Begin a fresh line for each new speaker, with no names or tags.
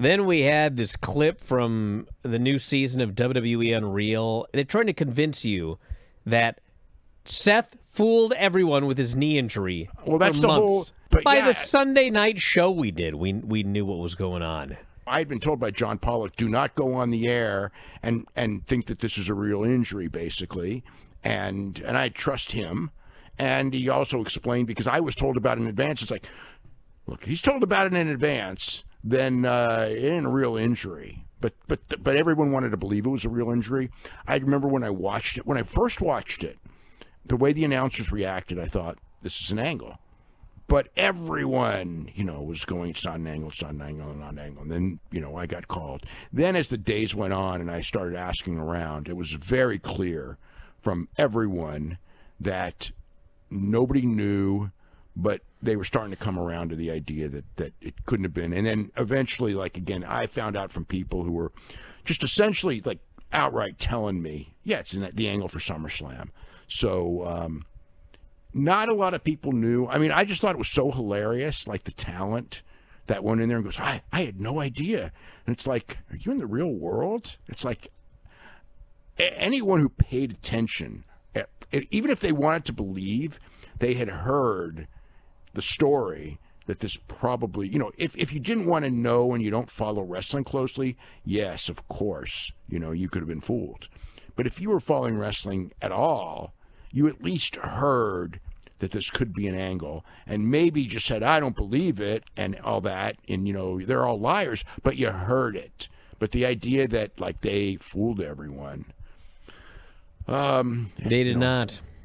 Then we had this clip from the new season of WWE Unreal. They're trying to convince you that Seth fooled everyone with his knee injury.
Well, that's
for
the
months.
whole. But
By
yeah,
the Sunday night show we did, we knew what was going on.
I had been told by John Pollock, do not go on the air and think that this is a real injury, basically. And I trust him. And he also explained, because I was told about it in advance, it's like, look, he's told about it in advance, then it ain't a real injury. But everyone wanted to believe it was a real injury. I remember when I first watched it, the way the announcers reacted, I thought, this is an angle. But everyone, was going, it's not an angle, it's not an angle, not an angle. And then, I got called. Then as the days went on and I started asking around, it was very clear from everyone that nobody knew, but they were starting to come around to the idea that it couldn't have been. And then eventually, again, I found out from people who were just essentially, outright telling me, yeah, it's in the angle for SummerSlam. So, not a lot of people knew. I mean, I just thought it was so hilarious, the talent that went in there and goes, I had no idea. And it's like, are you in the real world? It's like anyone who paid attention, even if they wanted to believe, they had heard the story that this probably, if you didn't want to know and you don't follow wrestling closely, yes, of course, you could have been fooled. But if you were following wrestling at all, you at least heard that this could be an angle and maybe just said, I don't believe it and all that. And, they're all liars, but you heard it. But the idea that, they fooled everyone.
They did not.